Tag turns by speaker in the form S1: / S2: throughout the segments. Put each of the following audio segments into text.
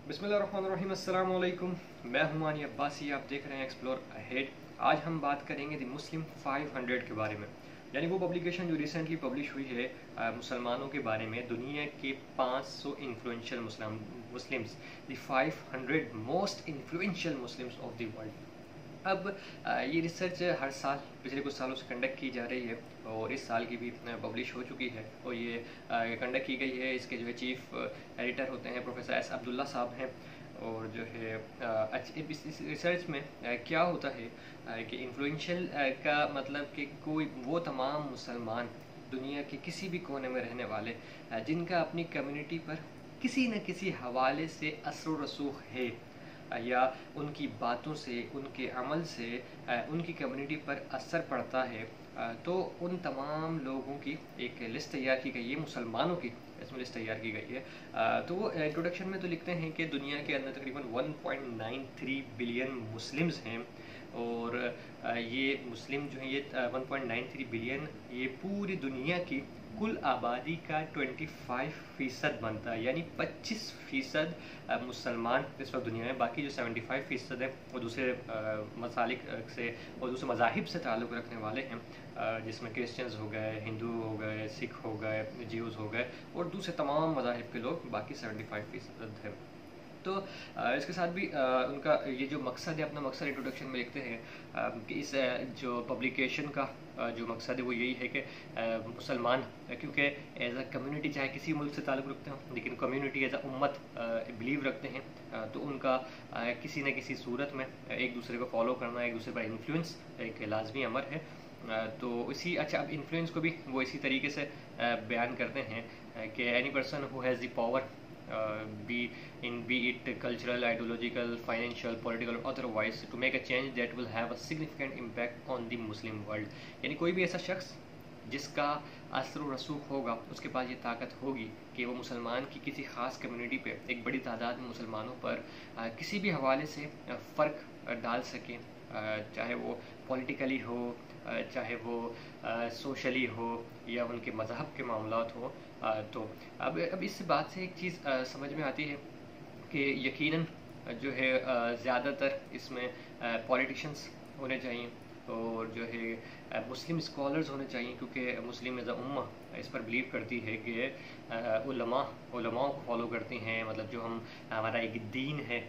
S1: बिस्मिल्लाहिर्रहमानिर्रहीम, अस्सलाम वालेकुम। मैं हूं मानी अब्बासी, आप देख रहे हैं एक्सप्लोर अहेड। आज हम बात करेंगे द मुस्लिम 500 के बारे में, यानी वो पब्लिकेशन जो रिसेंटली पब्लिश हुई है मुसलमानों के बारे में, दुनिया के 500 influential Muslims, the 500 most influential Muslims of the world. अब ये रिसर्च हर साल पिछले कुछ सालों से कंडक्ट की जा रही है और इस साल की भी पब्लिश हो चुकी है और ये कंडक्ट की गई है। इसके जो है चीफ एडिटर होते हैं प्रोफेसर एस अब्दुल्ला साहब हैं। और जो है इस रिसर्च में क्या होता है कि इन्फ्लुएंशियल का मतलब कि कोई वो तमाम मुसलमान दुनिया के किसी भी कोने में रहने वाले जिनका अपनी कम्युनिटी पर किसी न किसी हवाले से असर रसूख है या उनकी बातों से, उनके अमल से उनकी कम्युनिटी पर असर पड़ता है, तो उन तमाम लोगों की एक लिस्ट तैयार की गई है, मुसलमानों की इसमें लिस्ट तैयार की गई है। तो वो इंट्रोडक्शन में तो लिखते हैं कि दुनिया के अंदर तकरीबन 1.93 बिलियन मुस्लिम्स हैं और ये मुस्लिम जो है ये 1.93 बिलियन ये पूरी दुनिया की कुल आबादी का 25% बनता है, यानी 25% मुसलमान इस वक्त दुनिया में। बाकी जो 75% है वो दूसरे मसालिक से और दूसरे मज़ाहिब से ताल्लुक़ रखने वाले हैं, जिसमें क्रिश्चियंस हो गए, हिंदू हो गए, सिख हो गए, ज्यूज़ हो गए और दूसरे तमाम मज़ाहिब के लोग, बाकी 75% हैं। तो इसके साथ भी उनका ये जो मकसद है, अपना मकसद इंट्रोडक्शन में लिखते हैं कि इस जो पब्लिकेशन का जो मकसद है वो यही है कि मुसलमान क्योंकि एज अ कम्युनिटी चाहे किसी मुल्क से ताल्लुक़ रखते हों, लेकिन कम्युनिटी एज अ उम्मत बिलीव रखते हैं, तो उनका किसी न किसी सूरत में एक दूसरे को फॉलो करना, एक दूसरे पर इन्फ्लुएंस एक लाजमी अमर है। तो इसी अब इन्फ्लुएंस को भी वो इसी तरीके से बयान करते हैं कि any person who has the power be it cultural, ideological, financial, political or otherwise, to make a change that will have a significant impact on the Muslim world। यानी कोई भी ऐसा शख्स जिसका असर व रसूख होगा, उसके पास ये ताकत होगी कि वो मुसलमान की किसी ख़ास कम्युनिटी पे, एक बड़ी तादाद में मुसलमानों पर किसी भी हवाले से फ़र्क डाल सकें, चाहे वो पॉलिटिकली हो, चाहे वो सोशली हो या उनके मज़हब के मामलात हो। तो अब इस बात से एक चीज़ समझ में आती है कि यकीनन जो है ज़्यादातर इसमें पॉलिटिशियंस होने चाहिए और जो है मुस्लिम स्कॉलर्स होने चाहिए, क्योंकि मुस्लिम एज़ अ उम्मा इस पर बिलीव करती है कि उलमाओं को फॉलो करती हैं, मतलब जो हमारा एक दीन है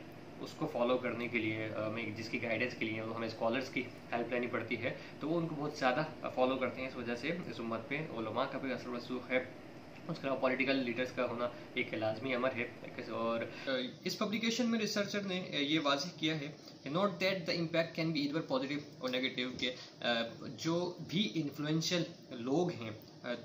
S1: उसको फॉलो करने के लिए हमें जिसकी गाइडेंस के लिए हमें स्कॉलर्स की हेल्प लेनी पड़ती है, तो वो उनको बहुत ज़्यादा फॉलो करते हैं। इस वजह से इस उम्मत पे उलमा का भी असर रसूख है। उसके अलावा पॉलिटिकल लीडर्स का होना एक लाजमी अमर है। और इस पब्लिकेशन में रिसर्चर ने ये वाज़ेह किया है कि note that the impact can be either positive और नेगेटिव, के जो भी इन्फ्लुएंशियल लोग हैं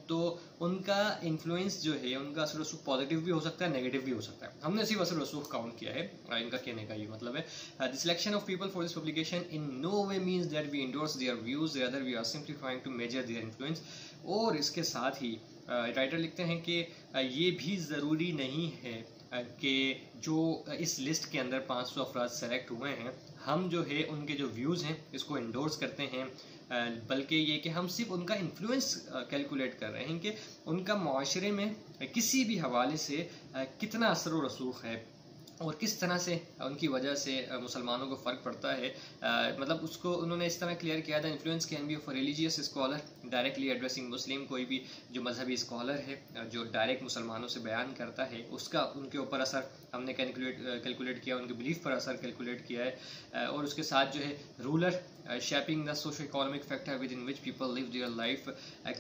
S1: तो उनका इन्फ्लुएंस जो है, उनका असर रसूख पॉजिटिव भी हो सकता है, नेगेटिव भी हो सकता है। हमने सिर्फ असर रसूख काउंट किया है, इनका कहने का ये मतलब है the selection of people for this publication in no way means that we endorse their views, rather we are simplifying to measure their influence. और इसके साथ ही राइटर लिखते हैं कि ये भी ज़रूरी नहीं है कि जो इस लिस्ट के अंदर 500 अफराद सेलेक्ट हुए हैं, हम जो है उनके जो व्यूज़ हैं इसको इंडोर्स करते हैं, बल्कि ये कि हम सिर्फ उनका इन्फ्लुएंस कैलकुलेट कर रहे हैं कि उनका माशरे में किसी भी हवाले से कितना असर व रसूख है और किस तरह से उनकी वजह से मुसलमानों को फ़र्क पड़ता है। मतलब उसको उन्होंने इस तरह क्लियर किया था, influence can be of religious scholar directly addressing Muslim. कोई भी जो मजहबी स्कॉलर है जो डायरेक्ट मुसलमानों से बयान करता है, उसका उनके ऊपर असर हमने कैलकुलेट किया, उनके बिलीफ पर असर कैलकुलेट किया है। और उसके साथ जो है ruler shaping the socio economic factor with in which people live their life.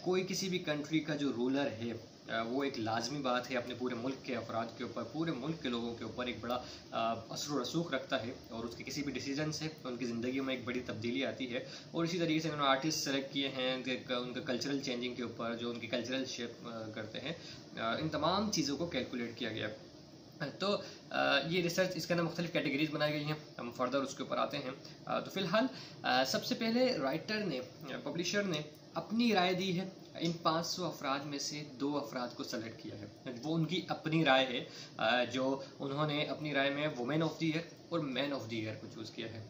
S1: कोई किसी भी कंट्री का जो रूलर है वो एक लाजमी बात है अपने पूरे मुल्क के अफराद के ऊपर, पूरे मुल्क के लोगों के ऊपर एक बड़ा असर रसूख रखता है और उसके किसी भी डिसीजन से उनकी ज़िंदगी में एक बड़ी तब्दीली आती है। और इसी तरीके से उन्होंने आर्टिस्ट सेलेक्ट किए हैं उनका कल्चरल चेंजिंग के ऊपर, जो उनकी कल्चरल शेप करते हैं। इन तमाम चीज़ों को कैलकुलेट किया गया। तो ये रिसर्च इसके अंदर मुख्तलिफ कैटेगरीज बनाई गई हैं, हम फर्दर उसके ऊपर आते हैं। तो फ़िलहाल सबसे पहले राइटर ने, पब्लिशर ने अपनी राय दी है। इन 500 अफराद में से 2 अफराद को सेलेक्ट किया है, वो उनकी अपनी राय है, जो उन्होंने अपनी राय में वुमेन ऑफ द ईयर और मैन ऑफ द ईयर को चूज़ किया है।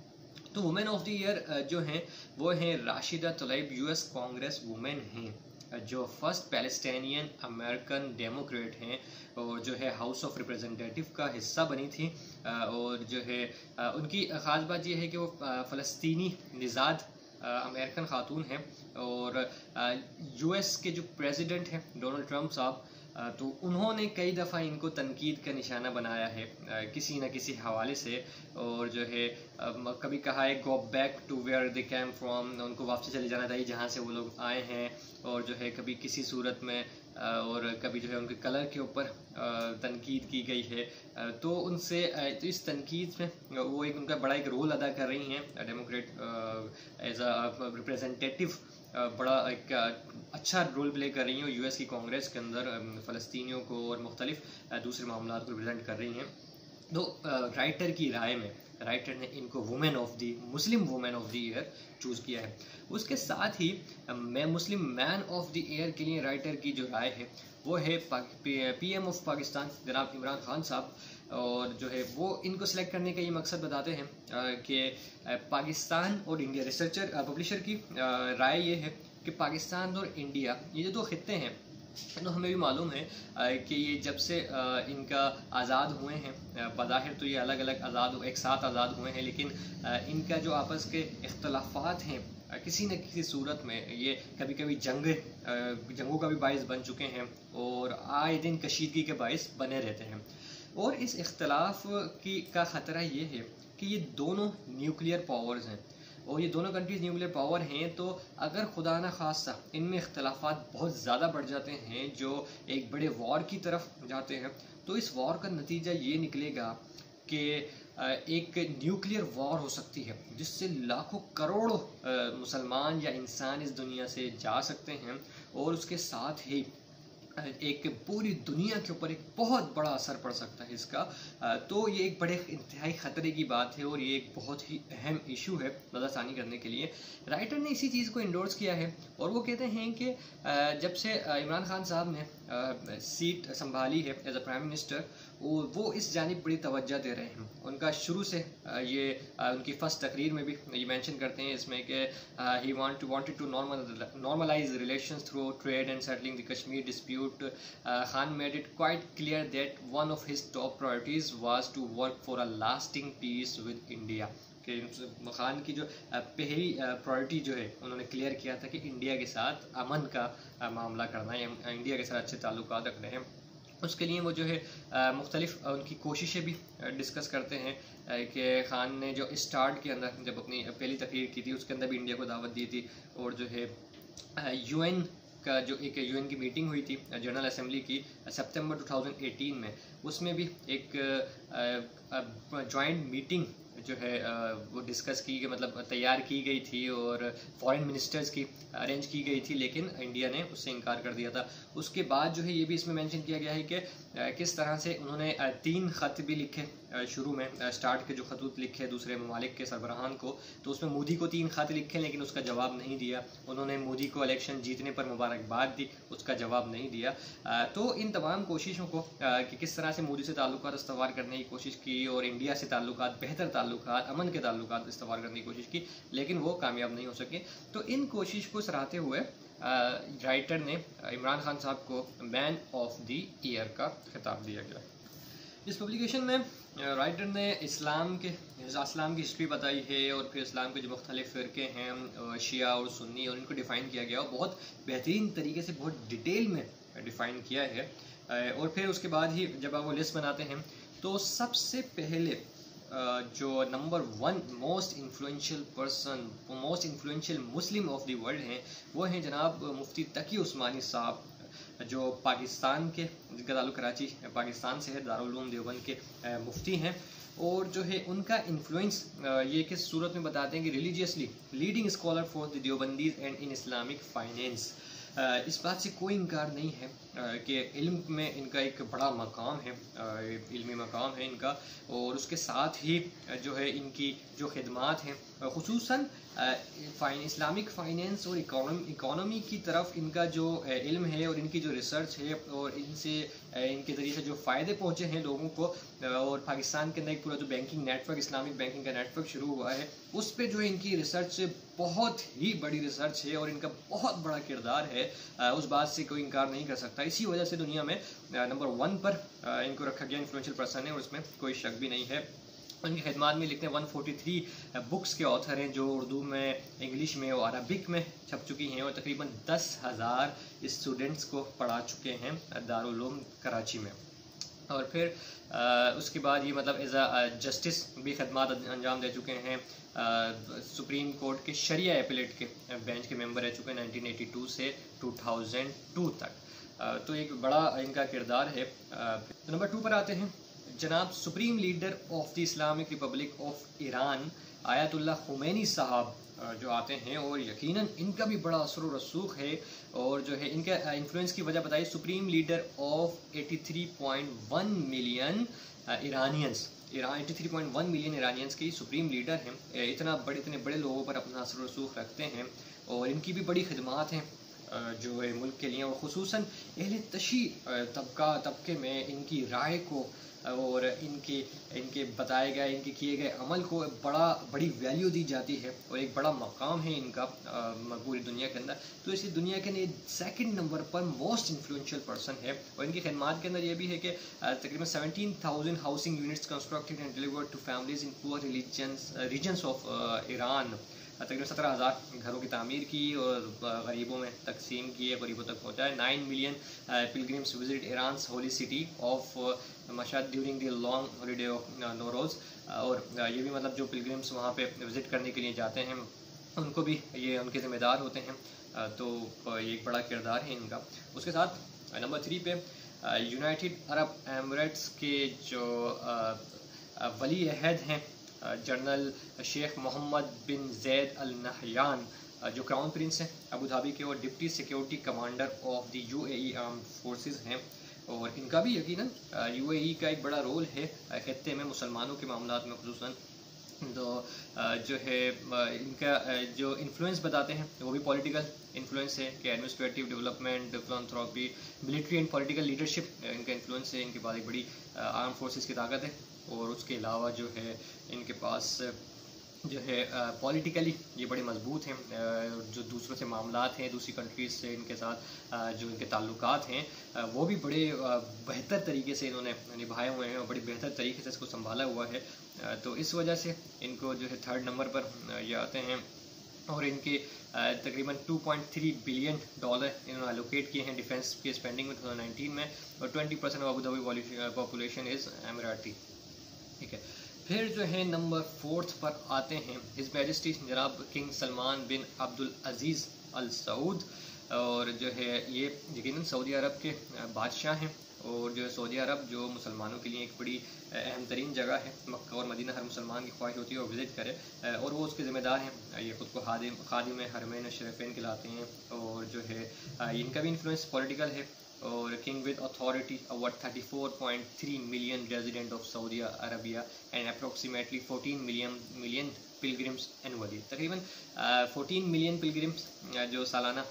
S1: तो वुमेन ऑफ द ईयर जो हैं वो हैं राशिदा तलैब, US कांग्रेस वुमेन हैं। जो फर्स्ट पैलेस्टाइनियन अमेरिकन डेमोक्रेट हैं और जो है हाउस ऑफ रिप्रेजेंटेटिव का हिस्सा बनी थी, और जो है उनकी ख़ास बात यह है कि वो फ़लस्तीनी निज़ाद अमेरिकन ख़ातून हैं, और यूएस के जो प्रेसिडेंट हैं डोनाल्ड ट्रंप साहब, तो उन्होंने कई दफ़ा इनको तनकीद का निशाना बनाया है किसी न किसी हवाले से, और जो है कभी कहा है go back to where they came from, उनको वापसी चले जाना चाहिए जहाँ से वो लोग आए हैं, और जो है कभी किसी सूरत में और कभी जो है उनके कलर के ऊपर तनकीद की गई है। तो उनसे तो इस तनकीद में वो एक उनका बड़ा एक रोल अदा कर रही हैं डेमोक्रेट एज अ रिप्रेजेंटेटिव, बड़ा एक अच्छा रोल प्ले कर रही हैं यूएस की कांग्रेस के अंदर, फ़लस्तीनियों को और मुख्तलिफ दूसरे मामलों को रिप्रेजेंट कर रही हैं। तो राइटर की राय में राइटर ने इनको women of the Muslim women of the year choose किया है। उसके साथ ही मैं Muslim man of the year के लिए राइटर की जो राय है वो है पीएम ऑफ पाकिस्तान जनाब इमरान खान साहब, और जो है वो इनको सिलेक्ट करने का ये मकसद बताते हैं कि पाकिस्तान और इंडिया, रिसर्चर पब्लिशर की राय ये है कि पाकिस्तान और इंडिया ये जो दो खित्ते हैं, तो हमें भी मालूम है कि ये जब से इनका आज़ाद हुए हैं, बज़ाहिर तो ये अलग अलग आज़ाद एक साथ आज़ाद हुए हैं, लेकिन इनका जो आपस के इख्तलाफात हैं किसी न किसी सूरत में ये कभी कभी जंगों का भी बाइस बन चुके हैं, और आए दिन कशीदगी के बाइस बने रहते हैं। और इस इख्तलाफ का ख़तरा ये है कि ये दोनों न्यूक्लियर पावर्स हैं, और ये दोनों कंट्रीज़ न्यूक्लियर पावर हैं, तो अगर खुदा न खास्ता इनमें इख्तलाफात बहुत ज़्यादा बढ़ जाते हैं जो एक बड़े वॉर की तरफ जाते हैं, तो इस वॉर का नतीजा ये निकलेगा कि एक न्यूक्लियर वॉर हो सकती है जिससे लाखों करोड़ों मुसलमान या इंसान इस दुनिया से जा सकते हैं, और उसके साथ ही एक पूरी दुनिया के ऊपर एक बहुत बड़ा असर पड़ सकता है इसका। तो ये एक बड़े इंतहाई ख़तरे की बात है, और ये एक बहुत ही अहम इशू है नज़रसानी करने के लिए। राइटर ने इसी चीज़ को इंडोर्स किया है, और वो कहते हैं कि जब से इमरान खान साहब ने सीट संभाली है एज अ प्राइम मिनिस्टर, वो इस जानिब बड़ी तवज्जो दे रहे हैं। उनका शुरू से ये उनकी फ़र्स्ट तकरीर में भी ये मेंशन करते हैं इसमें कि ही wanted to normalise relations through trade and settling the Kashmir dispute. Khan made it quite clear that one of his top priorities was to work for a lasting peace with India. कि खान की जो पहली प्रायोरिटी जो है उन्होंने क्लियर किया था कि इंडिया के साथ अमन का मामला करना है, इंडिया के साथ अच्छे ताल्लुकात रखने हैं। उसके लिए वो जो है मुख्तलिफ उनकी कोशिशें भी डिस्कस करते हैं कि खान ने जो स्टार्ट के अंदर जब अपनी पहली तकरीर की थी उसके अंदर भी इंडिया को दावत दी थी, और जो है यूएन का जो एक यूएन की मीटिंग हुई थी जनरल असेंबली की सितंबर 2018 में, उसमें भी एक जॉइंट मीटिंग जो है वो डिस्कस की गई, मतलब तैयार की गई थी और फॉरेन मिनिस्टर्स की अरेंज की गई थी, लेकिन इंडिया ने उससे इनकार कर दिया था। उसके बाद जो है ये भी इसमें मेंशन किया गया है कि किस तरह से उन्होंने 3 ख़त भी लिखे शुरू में, स्टार्ट के जो खतूत लिखे दूसरे ममालिक के सरबराहान को, तो उसमें मोदी को 3 ख़त लिखे लेकिन उसका जवाब नहीं दिया। उन्होंने मोदी को इलेक्शन जीतने पर मुबारकबाद दी, उसका जवाब नहीं दिया। तो इन तमाम कोशिशों को कि किस तरह से मोदी से ताल्लुकात इस्तवार करने की कोशिश की और इंडिया से ताल्लुकात, बेहतर ताल्लुकात, अमन के ताल्लुकात इस्तवार करने की कोशिश की, लेकिन वो कामयाब नहीं हो सके। तो इन कोशिश को सराहते हुए राइटर ने इमरान खान साहब को मैन ऑफ द ईयर का खिताब दिया गया। इस पब्लिकेशन में राइटर ने इस्लाम की हिस्ट्री बताई है, और फिर इस्लाम के जो मुख्तलिफ फ़िरके हैं शिया और सुन्नी, और इनको डिफ़ाइन किया गया और बहुत बेहतरीन तरीके से बहुत डिटेल में डिफ़ाइन किया है। और फिर उसके बाद ही जब आप वो लिस्ट बनाते हैं तो सबसे पहले जो number 1 most influential person, most influential Muslim of the world हैं, वो हैं जनाब मुफ्ती तकी उस्मानी साहब, जो पाकिस्तान के, जिनका ताल्लुक़ कराची पाकिस्तान से है, दारुल उलूम देवबंद के मुफ्ती हैं। और जो है उनका इन्फ्लुएंस ये किस सूरत में बताते हैं कि religiously leading scholar for the Deobandis and in Islamic finance. इस बात से कोई इनकार नहीं है कि इल्म में इनका एक बड़ा मकाम है, इल्मी मकाम है इनका, और उसके साथ ही जो है इनकी जो खिदमात हैं ख़ुसूसन इस्लामिक फ़ाइनेंस और इकोनॉमी की तरफ इनका जो इल्म है और इनकी जो रिसर्च है और इनसे इनके ज़रिए से जो फ़ायदे पहुँचे हैं लोगों को, और पाकिस्तान के अंदर एक पूरा जो बैंकिंग नेटवर्क, इस्लामिक बैंकिंग का नेटवर्क शुरू हुआ है, उस पर जो है इनकी रिसर्च बहुत ही बड़ी रिसर्च है और इनका बहुत बड़ा किरदार है। उस बात से कोई इनकार नहीं कर सकता। इसी वजह से दुनिया में नंबर 1 पर इनको रखा गया, इन्फ्लुएंशियल पर्सन है और उसमें कोई शक भी नहीं है। उनकी खिदमात में लिखते हैं 143 बुक्स के ऑथर हैं जो उर्दू में, इंग्लिश में और अरबिक में छप चुकी हैं, और तकरीबन 10,000 स्टूडेंट्स को पढ़ा चुके हैं दारुल उलूम कराची में। और फिर उसके बाद ये मतलब एज अ जस्टिस भी खदमात अंजाम दे चुके हैं। सुप्रीम कोर्ट के शरिया एपिलेट के बेंच के मेंबर रह चुके हैं 1982 से 2002 तक। तो एक बड़ा इनका किरदार है। नंबर 2 पर आते हैं। जनाब supreme leader of the Islamic Republic of Iran Ayatollah Khomeini साहब जो आते हैं, और यकीनन इनका भी बड़ा असर व रसूख है। और जो है इनका इन्फ्लुएंस की वजह बताई, supreme leader of 83.1 million Iranians, 83.1 million Iranians के सुप्रीम लीडर हैं। इतने बड़े लोगों पर अपना असर रसूख रखते हैं, और इनकी भी बड़ी खिदमात हैं जो है मुल्क के लिए, और ख़ुसूसन अहले तशी तबके में इनकी राय को और इनके बताए गए, इनके किए गए अमल को बड़ी वैल्यू दी जाती है, और एक बड़ा मकाम है इनका पूरी दुनिया के अंदर। तो इसी दुनिया के लिए 2nd नंबर पर मोस्ट इन्फ्लुएंशियल पर्सन है। और इनकी खिदमात के अंदर ये भी है कि तकरीबन 17,000 housing units constructed and delivered to families in poor regions of Iran. तकरीबन 17,000 घरों की तामीर की और गरीबों में तकसीम किए, गरीबों तक पहुँचाए। 9 million pilgrims visit Iran holy city of Mashhad during the long holiday of Nauroz. और ये भी मतलब जो पिलग्रिम्स वहाँ पे विज़िट करने के लिए जाते हैं उनको भी ये उनके ज़िम्मेदार होते हैं। तो ये एक बड़ा किरदार है इनका। उसके साथ नंबर 3 पे यूनाइटेड अरब एमिरेट्स के जो वली अहद हैं जनरल शेख मोहम्मद बिन जैद अल नहयान, जो क्राउन प्रिंस हैं अबू धाबी के, और deputy security commander of the UAE armed forces हैं। और इनका भी यकीनन UAE का एक बड़ा रोल है खत्ते में मुसलमानों के मामलात में ख़ुसूसन। तो जो है इनका जो इन्फ्लुएंस बताते हैं वो भी पॉलिटिकल इन्फ्लुएंस है कि administrative development, philanthropy, military and political leadership इनका इन्फ्लुएंस है। इनके पास एक बड़ी आर्म फोर्सेस की ताकत है, और उसके अलावा जो है इनके पास जो है पॉलिटिकली ये बड़े मजबूत हैं। जो दूसरों से मामलात हैं, दूसरी कंट्रीज़ से इनके साथ जो इनके ताल्लुकात हैं वो भी बड़े बेहतर तरीके से इन्होंने निभाए हुए हैं और बड़ी बेहतर तरीके से इसको संभाला हुआ है। तो इस वजह से इनको जो है 3rd नंबर पर ये आते हैं। और इनके तकरीबन $2.3 बिलियन इन्होंने एलोकेट किए हैं डिफेंस की स्पेंडिंग में 2019 में, और 20% of Abu Dhabi population is Emirati. ठीक है। फिर जो है नंबर 4 पर आते हैं हिज मैजेस्टी जनाब किंग सलमान बिन अब्दुल अजीज़ अल सऊद। और जो है ये यकीनन सऊदी अरब के बादशाह हैं, और जो है सऊदी अरब जो मुसलमानों के लिए एक बड़ी अहम तरीन जगह है। मक्का और मदीना हर मुसलमान की ख्वाहिश होती है और विज़िट करे, और वो उसके ज़िम्मेदार हैं। ये ख़ुद को खादिम हरमैन शरीफैन कहलाते हैं। और जो है इनका भी इन्फ्लुएंस पॉलिटिकल है। और king with authority over 34.3 million resident of Saudi Arabia and approximately 14 million pilgrims annually. तकरीबन 14 मिलियन पिलग्रिम्स जो सालाना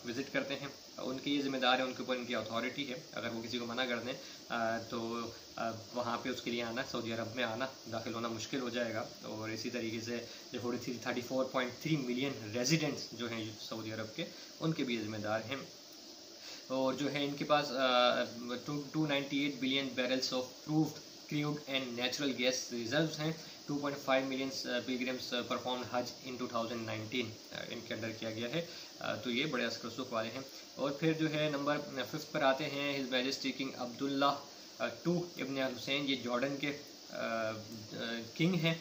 S1: विज़िट करते हैं, उनके ये ज़िम्मेदार है, उनके ऊपर इनकी अथॉरिटी है। अगर वो किसी को मना कर दें तो वहाँ पे उसके लिए आना, सऊदी अरब में आना, दाखिल होना मुश्किल हो जाएगा। और इसी तरीके से जो 34.3 मिलियन रेजिडेंट्स जो हैं सऊदी अरब के, उनके भी ज़िम्मेदार हैं। और जो है इनके पास 298 billion barrels of proved crude and natural gas reserves हैं। 2.5 मिलियन पिलग्रिम्स परफॉर्म हज इन 2019 इनके अंडर किया गया है। तो ये बड़े असर रसूख वाले हैं। और फिर जो है नंबर 5 पर आते हैं his majesty king Abdullah II ibn Hussein. ये जॉर्डन के किंग हैं,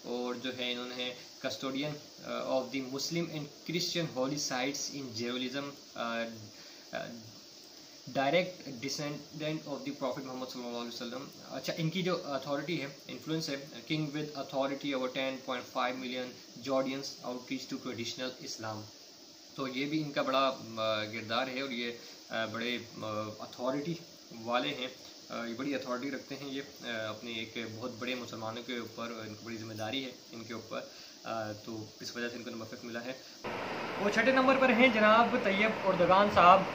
S1: और जो है इन्होंने custodian of the Muslim and Christian holy sites in Jerusalem, direct descendant of the prophet Muhammad सल्लल्लाहु अलैहि वसल्लम। अच्छा, इनकी जो अथॉरिटी है, इन्फ्लुएंस है, king with authority over 10.5 million Jordanians outreach to traditional Islam. तो ये भी इनका बड़ा किरदार है, और ये बड़े अथॉरिटी वाले हैं। ये बड़ी अथॉरिटी रखते हैं ये अपने एक बहुत बड़े मुसलमानों के ऊपर, इनको बड़ी जिम्मेदारी है इनके ऊपर। तो इस वजह से इनको नंबर 5 मिला है। वो 6ठे नंबर पर हैं जनाब तैयब एर्दोगान साहब,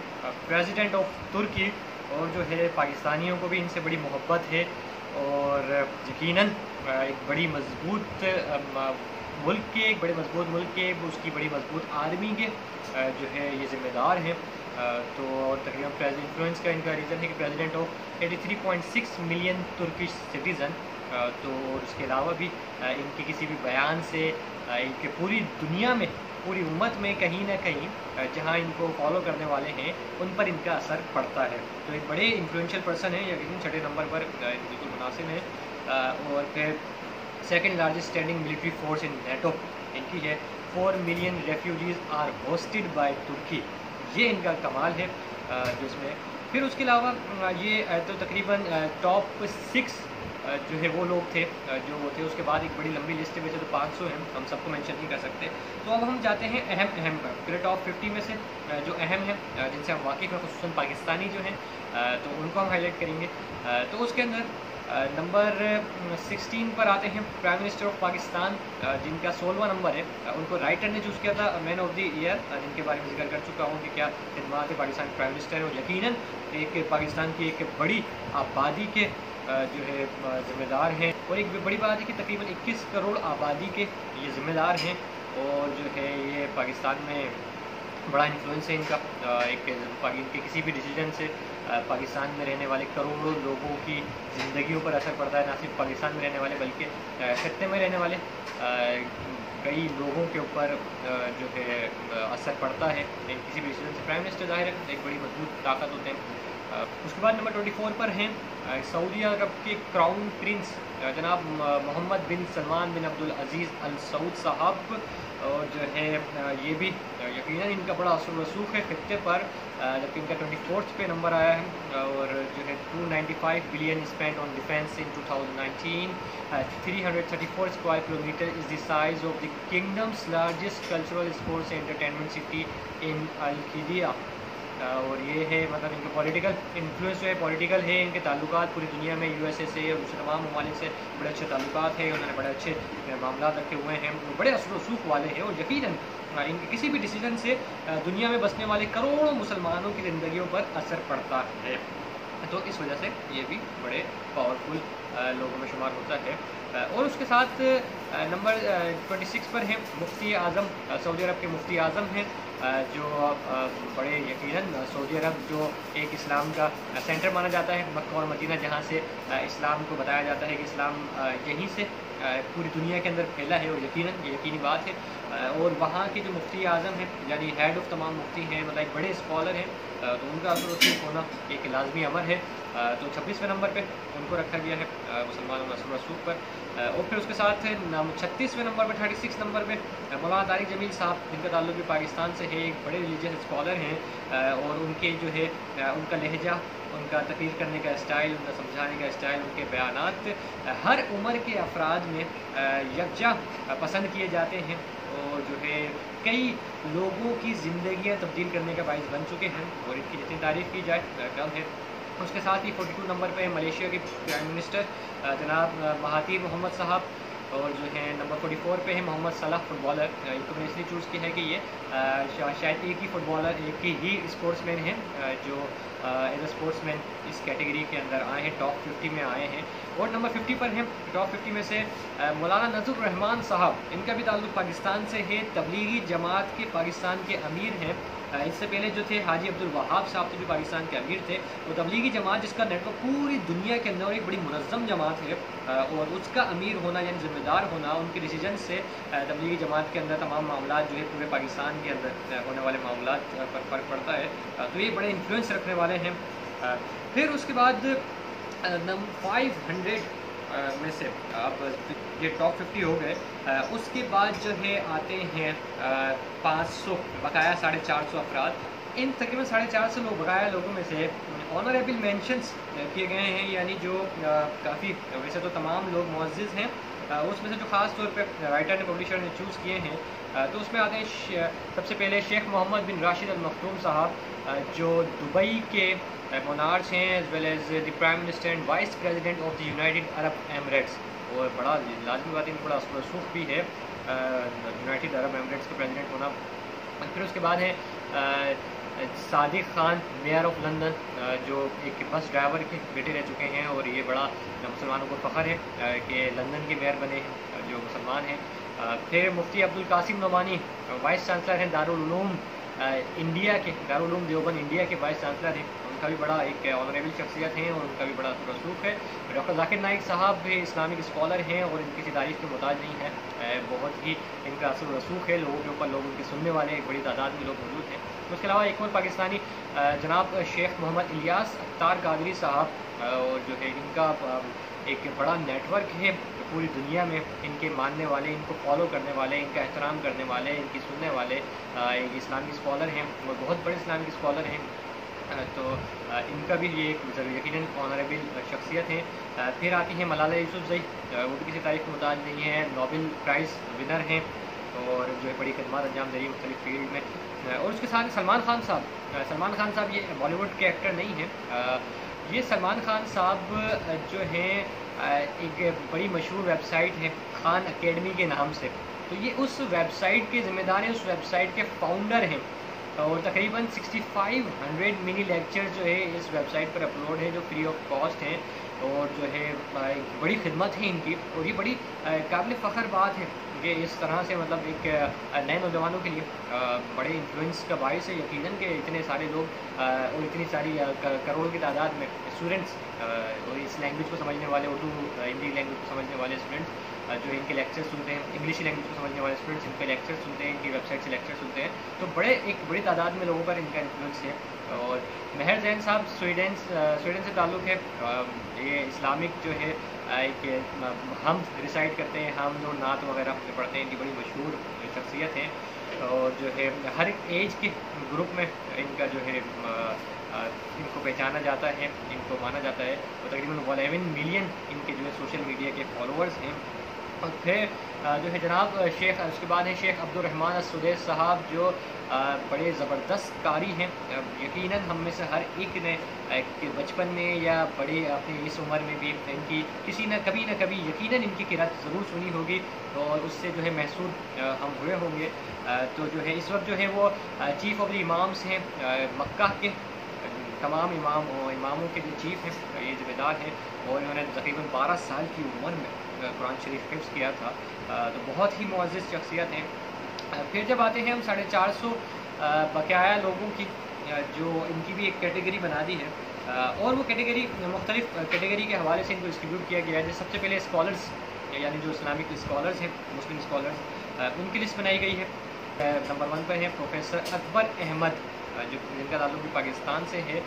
S1: प्रेसिडेंट ऑफ तुर्की। और जो है पाकिस्तानियों को भी इनसे बड़ी मोहब्बत है, और यकीनन एक बड़ी मजबूत मुल्क के, एक बड़े मजबूत मुल्क के, उसकी बड़ी मजबूत आर्मी के जो है ये ज़िम्मेदार हैं। तो तकरीबन इन्फ्लुएंस का इनका रीज़न है कि president of 83.6 million Turkish citizen. तो उसके अलावा भी इनके किसी भी बयान से इनके पूरी दुनिया में, पूरी उम्मत में कहीं ना कहीं जहां इनको फॉलो करने वाले हैं उन पर इनका असर पड़ता है। तो एक बड़े इन्फ्लुएंशियल पर्सन है, यकीन छठे नंबर पर बिल्कुल मुनासिब है। और फिर second largest standing military force in NATO इनकी है। 4 million refugees are hosted by Turkey, ये इनका कमाल है जिसमें। फिर उसके अलावा ये तो तकरीबन टॉप 6 जो है वो लोग थे जो थे। उसके बाद एक बड़ी लंबी लिस्ट है, वैसे तो 500 हैं, हम सबको मेंशन नहीं कर सकते। तो अब हम जाते हैं अहम पर। फिर टॉप 50 में से जो अहम है जिनसे हम वाकिफ़ हैं, खुसूसन पाकिस्तानी जो हैं, तो उनको हम हाईलाइट करेंगे। तो उसके अंदर नंबर 16 पर आते हैं प्राइम मिनिस्टर ऑफ पाकिस्तान, जिनका 16वां नंबर है। उनको राइटर ने चूज़ किया था मैन ऑफ द ईयर, जिनके बारे में जिक्र कर चुका हूँ कि क्या खिदमात है पाकिस्तान के प्राइम मिनिस्टर है, और यकीनन एक पाकिस्तान की एक बड़ी आबादी के जो है ज़िम्मेदार हैं। और एक बड़ी बात है कि तकरीबन 21 करोड़ आबादी के ये ज़िम्मेदार हैं, और जो है ये पाकिस्तान में बड़ा इन्फ्लुएंस है इनका। इनके किसी भी डिसीजन से पाकिस्तान में रहने वाले करोड़ों लोगों की ज़िंदगियों पर असर पड़ता है। ना सिर्फ पाकिस्तान में रहने वाले बल्कि खत्ते में रहने वाले कई लोगों के ऊपर जो है असर पड़ता है किसी भी डिसीजन से। प्राइम मिनिस्टर ज़ाहिर है एक बड़ी मजबूत ताकत होते हैं। उसके बाद नंबर 24 पर हैं सऊदी अरब के क्राउन प्रिंस जनाब मोहम्मद बिन सलमान बिन अब्दुल अजीज़ अल सऊद साहब, और जो है ये भी यकीनन इनका बड़ा असर रसूख है खत्ते पर, जबकि इनका 24th पे नंबर आया है। और जो है 295 billion spend on defence in 2019। 334 square kilometre is the size of the kingdom's largest cultural sports entertainment city in Al Qiddiya. और ये है मतलब इनका पॉलिटिकल इन्फ्लुएंस जो है, पॉलिटिकल है, इनके ताल्लुकात पूरी दुनिया में यूएसए से और दूसरे तमाम ममालिक से बड़े अच्छे ताल्लुकात हैं, उन्होंने बड़े अच्छे मामला रखे हुए हैं, वो बड़े असर रसूख वाले हैं। और यकीनन इनके किसी भी डिसीजन से दुनिया में बसने वाले करोड़ों मुसलमानों की ज़िंदगियों पर असर पड़ता है। तो इस वजह से ये भी बड़े पावरफुल लोगों में शुमार होता है। और उसके साथ नंबर 26 पर हैं मुफ्ती आज़म, सऊदी अरब के मुफ्ती आज़म हैं, जो बड़े यकीनन सऊदी अरब जो एक इस्लाम का सेंटर माना जाता है, मक्का और मदीना, जहाँ से इस्लाम को बताया जाता है कि इस्लाम यहीं से पूरी दुनिया के अंदर फैला है, और यकीनन ये यकीनी बात है। और वहाँ के जो मुफ्ती आज़म हैं यानी हेड ऑफ़ तमाम मुफ्ती हैं, मतलब एक बड़े स्कॉलर हैं, तो उनका असर रसूख होना एक लाजमी अमर है। तो 26वें नंबर पे उनको रखा गया है मुसलमानों में असर रसूख पर। और फिर उसके साथ 36वें नंबर पर 36 नंबर पे मौलाना तारिक जमील साहब, जिनका ताल्लुक भी पाकिस्तान से है, एक बड़े रिलीजियस स्कॉलर हैं, और उनके जो है उनका लहजा, उनका तकरीर करने का स्टाइल, उनका समझाने का स्टाइल, उनके बयानात हर उम्र के अफराद में यकजा पसंद किए जाते हैं, और जो है कई लोगों की ज़िंदगियाँ तब्दील करने का बाइस बन चुके हैं, और इनकी जितनी तारीफ़ की जाए कम है। उसके साथ ही 42 नंबर पे मलेशिया के प्राइम मिनिस्टर जनाब महातीर मोहम्मद साहब, और जो है नंबर 44 पे है मोहम्मद सलाह फुटबॉलर। इनको मैंने इसलिए चूज़ किया है कि ये शायद एक ही फुटबॉलर, एक ही स्पोर्ट्समैन हैं जो एज अ स्पोर्ट्समैन इस कैटेगरी के अंदर आए हैं, टॉप 50 में आए हैं। और नंबर 50 पर हैं टॉप 50 में से मौलाना नज़रुर रहमान साहब, इनका भी ताल्लुक़ पाकिस्तान से है, तबलीगी जमात के पाकिस्तान के अमीर हैं। इससे पहले जो थे हाजी अब्दुल वहाब साहब तो भी पाकिस्तान के अमीर थे। तो तबलीगी जमात जिसका नेटवर्क पूरी दुनिया के अंदर एक बड़ी मुनज़्ज़म जमात है, और उसका अमीर होना यानी ज़िम्मेदार होना, उनके डिसीजन से तबलीगी जमात के अंदर तमाम मामला जो है पूरे पाकिस्तान के अंदर होने वाले मामला पर फ़र्क पड़ता है। तो ये बड़े इन्फ्लुएंस रखने वाले हैं। फिर उसके बाद नंबर 500 में से अब ये टॉप 50 हो गए। उसके बाद जो है आते हैं 500 बकाया 450 अफराद। इन तकरीबन 450 लोग बकाया लोगों में से ऑनरेबल मेंशंस किए गए हैं, यानी जो काफ़ी, वैसे तो तमाम लोग मुअज़्ज़िज़ हैं, उसमें से जो ख़ास तौर पे राइटर ने, पब्लिशर ने चूज़ किए हैं, तो उसमें आते हैं सबसे पहले शेख मोहम्मद बिन राशिद अल मखदूम साहब, जो दुबई के मोनार्च हैं, as well as the prime minister and vice president of the United Arab Emirates. और बड़ा लाजमी बात, इनको बड़ा रसूख भी है यूनाइटेड अरब एमिरेट्स के प्रेसिडेंट होना। फिर उसके बाद है Sadiq Khan measure of London جو ایک بس ڈرائیور کے بیٹے رہ چکے ہیں، اور یہ بڑا مسلمانوں کو فخر ہے کہ لندن کے میئر بنے ہیں جو مسلمان ہیں۔ پھر مفتی عبدالقاسم نعمانی وائس چانسلر ہیں دارالعلوم انڈیا کے، دارالعلوم دیوبند انڈیا کے وائس چانسلر ہیں، ان کا بھی بڑا ایک آنریبل شخصیت ہیں اور ان کا بھی بڑا رسوخ ہے۔ ڈاکٹر ذاکر نائک صاحب بھی اسلامک اسکالر ہیں اور ان کسی تعریف کے محتاج نہیں ہیں، بہت ہی ان کا اثر و رسوخ ہے لوگوں کے اوپر، لوگ ان کے سننے والے ایک بڑی تعداد میں لوگ موجود ہیں۔ اس کے علاوہ ایک اور پاکستانی جناب شیخ محمد الیاس اختار قادری صاحب، اور جو ہے ان کا ایک بڑا نیٹ ورک ہے پوری دنیا میں، ان کے ماننے والے، ان کو فالو کرنے والے، ان کا احترام کرنے والے، ان کی سننے والے ایک اسلامک اسکالر ہیں اور بہت بڑے اسلامک اسکالر ہیں، تو ان کا بھی یہ ایک یقیناً آنریبل شخصیت ہیں۔ پھر آتی ہیں ملالہ یوسفزئی، وہ بھی کسی تاریخ کے محتاج نہیں ہیں، نوبل پرائز ونر ہیں اور جو ہے بڑی خدمات انجام دے رہی ہیں مختلف فیلڈ میں۔ اور اس کے ساتھ سلمان خان صاحب یہ بالی ووڈ کے ایکٹر نہیں ہیں، یہ سلمان خان صاحب جو ہیں ایک بڑی مشہور ویب سائٹ ہے خان اکیڈمی کے نام سے، تو یہ اس ویب سائٹ کے ذمہ دار ہیں، اس ویب سائٹ کے فاؤنڈر ہیں، اور تقریباً 6500 منی لیکچر جو ہے اس ویب سائٹ پر اپلوڈ ہے جو فری آف کاسٹ ہیں، اور جو ہے بڑی خدمت ہے ان کی، اور یہ بڑی قابل فخر بات ہے کہ اس طرح سے مطلب ایک نئے نوجوانوں کے لیے بڑے انفلوئنس کا باعث ہے یقیناً کہ اتنے سارے لوگ اور اتنی ساری کروڑوں کی تعداد میں اسٹوڈنٹس اور اس لینگویج کو سمجھنے والے، اردو ہندی لینگویج کو سمجھنے والے اسٹوڈنٹس جو ان کے لیکچر سنتے ہیں، انگلش لینگویج کو سمجھنے والے اسٹوڈنٹس ان کے لیکچر سنتے ہیں، ان کی ویب سائٹ سے لیکچر سنتے ہیں، تو ایک بڑی تعداد میں لوگوں پر ان کا انفلوئنس ہے۔ اور مہر زین صاحب سویڈن سے تعلق ہے، یہ اسلامک جو ہے ایک حمد ریسائٹ کرتے ہیں، حمد اور نعت وغیرہ پڑھتے ہیں، ان کی بڑی مشہور شخصیت ہیں، اور جو ہے ہر ایک ایج کے گروپ میں ان کا جو ہے ان کو پہچانا جاتا ہے، ان کو مانا جاتا ہے، اور تقریباً 11 ملین ان کے جو ہے سوشل میڈیا کے فالوورز ہیں۔ اور پھر جو ہے جناب شیخ، اس کے بعد ہیں شیخ عبدالرحمن السدیس صاحب جو بڑے زبردست قاری ہیں، یقیناً ہم میں سے ہر ایک نے بچپن میں یا بڑے اپنی اس عمر میں بھی ان کی کسی نہ کبھی یقیناً ان کی قرأت ضرور سنی ہوگی، اور اس سے جو ہے محسوس ہم ہوئے ہوں گے۔ تو جو ہے اس وقت جو ہے وہ چیف آف دی امامس ہیں مکہ کے، تمام اماموں کے جو چیف ہیں یہ ذمہ دار ہیں، اور انہوں نے تقریباً 12 سال کی عمر میں قرآن شریف حفظ کیا تھا، تو بہت ہی معزز شخصیت ہیں۔ پھر جب آتے ہیں ہم 450 بقایا لوگوں کی، جو ان کی بھی ایک کیٹیگری بنا دی ہے، اور وہ کیٹیگری مختلف کیٹیگری کے حوالے سے ان کو ڈسٹریبیوٹ کیا گیا ہے، جیسے سب سے پہلے اسکالرس یعنی جو اسلامک اسکالرس ہیں، مسلم اسکالرس، ان کی لسٹ بنائی گئی ہے۔ نمبر 1 پر ہیں پروفیسر اکبر احمد، جو جن کا تعلق بھی پاکستان سے ہے،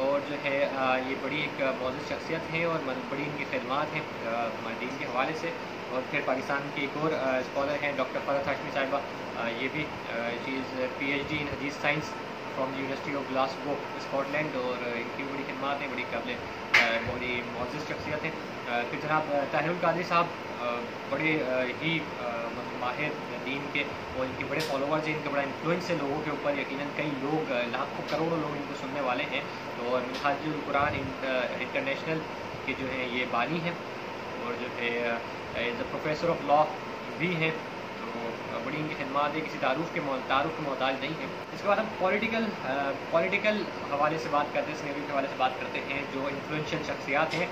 S1: اور جو ہے یہ بڑی ایک معزز شخصیت ہیں اور بڑی ان کی خدمات ہیں دین کے حوالے سے۔ اور پھر پاکستان کی ایک اور اسکالر ہیں ڈاکٹر فرحت ہاشمی صاحبہ، یہ بھی چیز PhD ان حدیث science from university of Glasgow Scotland, اور ان کی بڑی خدمات ہیں، بڑی معزز شخصیت ہیں۔ پھر جناب طاہر القادری صاحب، بڑے ہی ماہر دین کے، اور ان کے بڑے فالوورز ہیں، ان کا بڑا انفلوئنس ہے لوگوں کے اوپر، یقیناً کئی لوگ، لاکھوں کروڑوں لوگ ان کو سننے والے ہیں، تو منہاج القرآن انٹرنیشنل کے جو ہیں یہ بانی ہیں، اور جو ہے as a professor of law بھی ہیں، تو بڑی ان کی خدمات ہے، کسی تعارف کے محتاج نہیں ہے۔ اس کے بعد ہم پولیٹیکل حوالے سے بات کرتے ہیں، سینیریو کے حوالے سے بات کرتے ہیں جو انفلوئنشل شخصیات ہیں،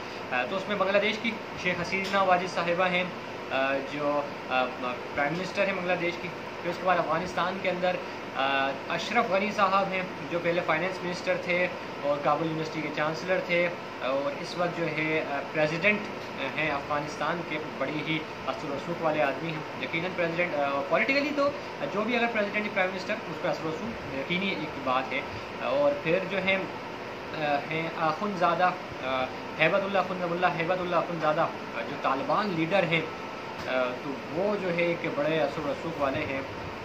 S1: تو اس میں بنگلہ دیش کی شیخ حسینہ واجد صاحبہ ہیں، جو پرائم منسٹر ہیں بنگلہ دیش کی۔ پھر اس کے بعد افغانستان کے اندر اشرف غنی صاحب ہیں، جو پہلے فائنینس منسٹر تھے اور کابل یونیورسٹی کے چانسلر تھے، اور اس وقت جو ہے پریزیڈنٹ ہیں افغانستان کے، بڑی ہی اثر و رسوخ والے آدمی ہیں، یقیناً پریزیڈنٹ پولیٹیکلی تو جو بھی اگر پریزیڈنٹ یا پرائم منسٹر اس پہ اثر و رسوخ یقینی ایک بات ہے۔ اور پھر جو ہیں آخنزادہ ہیبت اللہ آخنزادہ، جو طالبان لیڈر ہیں، تو وہ جو ہے کہ بڑے اثر و رسوخ والے ہیں،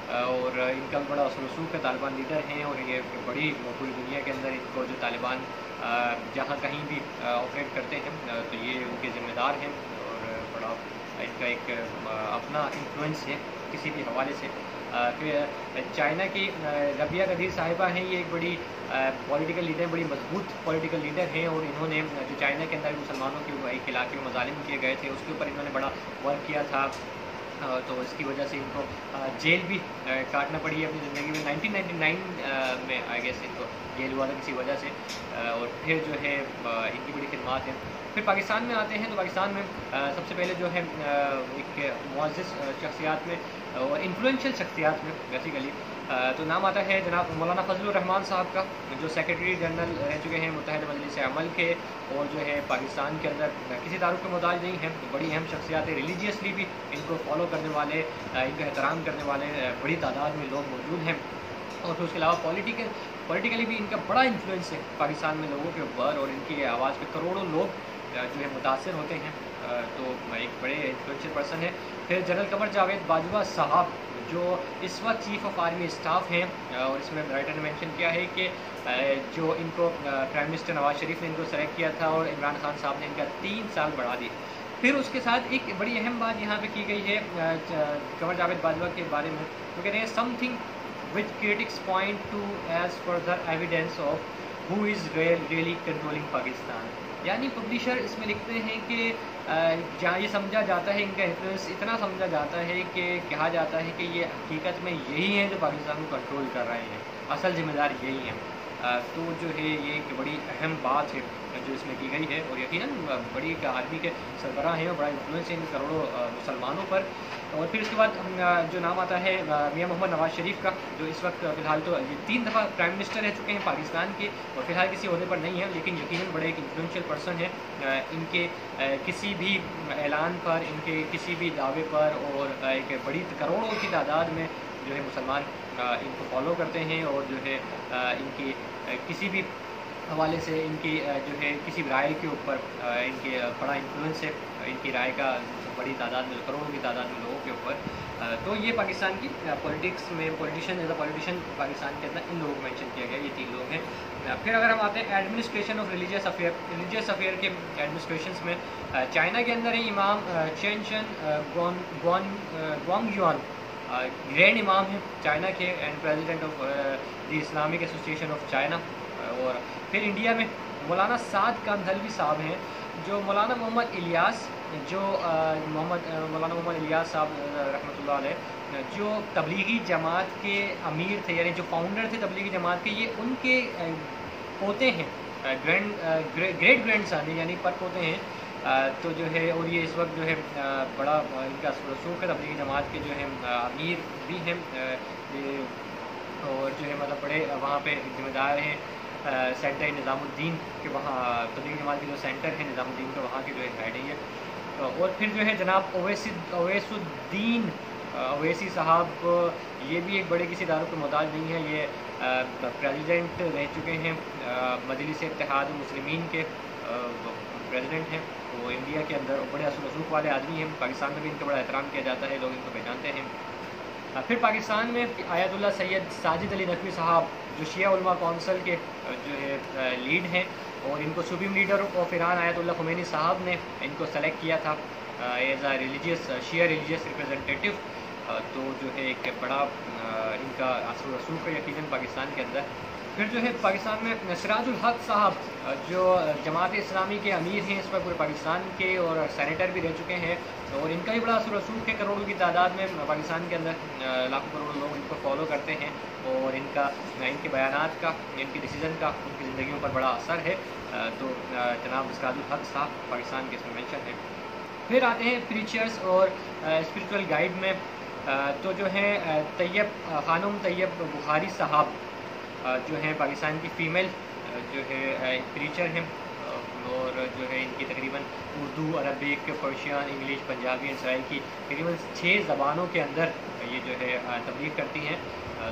S1: اور ان کا بڑا اثر و رسوخ ہے، طالبان لیڈر ہیں، اور یہ بڑی پوری دنیا کے اندر ان کو جو طالبان جہاں کہیں بھی آپریٹ کرتے ہیں تو یہ ان کے ذمہ دار ہیں، اور بڑا ان کا ایک اپنا انفلوئنس ہے کسی بھی حوالے سے۔ پھر چائنا کی ربیہ قدیر صاحبہ ہیں، یہ ایک بڑی پولیٹیکل لیڈر، بڑی مضبوط پولیٹیکل لیڈر ہیں، اور انہوں نے جو چائنا کے اندر مسلمانوں کے ایک علاقے میں مظالم کیے گئے تھے اس کے اوپر انہوں نے بڑا ورک کیا تھا، तो इसकी वजह से इनको जेल भी काटना पड़ी है अपनी ज़िंदगी में। 1999 में आई गेस इनको जेल हुआ था किसी वजह से, और फिर जो है इनकी बड़ी खिदमात है। फिर पाकिस्तान में आते हैं तो पाकिस्तान में सबसे पहले जो है एक मुअज़्ज़ज़ शख्सियात में और इन्फ्लुएंशियल शख्सियात में बेसिकली तो नाम आता है जनाब मौलाना फजलुर रहमान साहब का, जो सेक्रेटरी जनरल रह चुके हैं मुत्तहिदा मजलिस अमल के, और जो है पाकिस्तान के अंदर किसी तारुफ के मोहताज नहीं हैं, तो बड़ी अहम शख्सियात है। रिलीजियसली भी इनको फॉलो करने वाले, इनका एहतराम करने वाले बड़ी तादाद में लोग मौजूद हैं। और फिर उसके अलावा पॉलिटिकली भी इनका बड़ा इन्फ्लुएंस है पाकिस्तान में लोगों के ऊपर, और इनकी आवाज़ पे करोड़ों लोग जो है मुतासर होते हैं। तो एक बड़े इन्फ्लुएंशियल पर्सन है। फिर जनरल कमर जावेद बाजवा साहब जो इस वक्त चीफ़ ऑफ आर्मी स्टाफ हैं, और इसमें राइटर ने मेंशन किया है कि जो इनको प्राइम मिनिस्टर नवाज शरीफ ने इनको सेलेक्ट किया था और इमरान खान साहब ने इनका 3 साल बढ़ा दिए। फिर उसके साथ एक बड़ी अहम बात यहाँ पे की गई है कमर जावेद बाजवा के बारे में, वो कह रहे हैं something which critics point to as further evidence of who is really controlling Pakistan. यानी पब्लिशर इसमें लिखते हैं कि जहाँ ये समझा जाता है, इनका इन्फ्लुएंस इतना समझा जाता है कि कहा जाता है कि ये हकीकत में यही हैं जो पाकिस्तान को कंट्रोल कर रहे हैं, असल जिम्मेदार यही हैं। तो जो है ये एक बड़ी अहम बात है जो इसमें की गई है, और यकीनन बड़ी एक आर्मी के सरबराह हैं और बड़ा इन्फ्लुएंस है इन करोड़ों मुसलमानों पर। और फिर उसके बाद जो नाम आता है मियां मोहम्मद नवाज शरीफ का, जो इस वक्त फ़िलहाल तो ये 3 दफ़ा प्राइम मिनिस्टर रह चुके हैं पाकिस्तान के, और फिलहाल किसी ओहदे पर नहीं है, लेकिन यकीनन बड़े एक इन्फ्लुएंशियल पर्सन है। इनके किसी भी ऐलान पर, इनके किसी भी दावे पर, और एक बड़ी करोड़ों की तादाद में जो है मुसलमान इनको फॉलो करते हैं, और जो है इनकी किसी भी हवाले से इनकी जो है किसी भी राय के ऊपर इनके बड़ा इन्फ्लुएंस है, इनकी राय का बड़ी तादाद में, करोड़ों की तादाद में लोगों के ऊपर। तो ये पाकिस्तान की पॉलिटिक्स में politician as a politician Pakistan के अंदर इन लोगों को मेंशन किया गया, ये 3 लोग हैं। फिर अगर हम आते हैं एडमिनिस्ट्रेशन ऑफ रिलीजियस अफेयर के एडमिनिस्ट्रेशन में, चाइना के अंदर है इमाम चेंशन ग्वांगयुआन, ग्रैंड इमाम है चाइना के and president of the Islamic association of China. और फिर इंडिया में मौलाना साद कांधलवी साहब हैं, जो मौलाना मोहम्मद इलियास, जो मौलाना मोहम्मद इलियास साहब रहमतुल्लाह अलैह, जो तबलीगी जमात के अमीर थे, यानी जो फाउंडर थे तबलीगी जमात के, ये उनके पोते हैं, ग्रेट ग्रैंड सन है, यानी पर पोते हैं। तो जो है, और ये इस वक्त जो है बड़ा इनका रसूख है, तबलीगी जमात के जो है अमीर भी हैं, और जो है मतलब बड़े वहाँ पे जिम्मेदार हैं सेंटर निज़ामुद्दीन के, वहाँ तबलीगी जमात के जो सेंटर है निज़ामुद्दीन का, वहाँ के जो है हेड है ये। और फिर जो है जनाब ओवैसुद्दीन ओवैसी साहब, ये भी एक बड़े किसी इदारों के मोहताज नहीं है, ये प्रेसिडेंट रह चुके हैं मजलिस इत्तेहाद मुस्लिमीन के प्रेसिडेंट हैं, वो इंडिया के अंदर बड़े असूल रसूख वाले आदमी हैं। पाकिस्तान में भी इनका बड़ा एहतराम किया जाता है, लोग इनको पहचानते हैं। फिर पाकिस्तान में आयतुल्लाह सैयद साजिद अली नकवी साहब, जो शिया उलमा कौंसिल के जो है लीड हैं, और इनको supreme leader of Iran Ayatollah Khomeini साहब ने इनको सेलेक्ट किया था एज आ शिया रिलीजियस रिप्रेजेंटेटिव। तो जो है एक बड़ा इनका असूल रसूख है यकीनन पाकिस्तान के अंदर। फिर जो है पाकिस्तान में सिराजुल हक साहब, जो जमात इस्लामी के अमीर हैं इस पर पूरे पाकिस्तान के, और सेनेटर भी रह चुके हैं, और इनका भी बड़ा असर रसूख है, करोड़ों की तादाद में पाकिस्तान के अंदर लाखों करोड़ लोग इनको फॉलो करते हैं, और इनके बयानात का, इनके डिसीजन का उनकी ज़िंदगियों पर बड़ा असर है। तो जनाब सिराजुल हक साहब पाकिस्तान के इसमें मेंशन है। फिर आते हैं प्रीचर्स और स्पिरिचुअल गाइड में, तो जो है खानम तैयब बुखारी साहब जो है पाकिस्तान की फ़ीमेल जो है प्रीचर हैं, और जो है इनकी तकरीबन Urdu, Arabic, Persian, English, Punjabi and Saraiki तकरीबन 6 ज़बानों के अंदर ये जो है तबलीग करती हैं।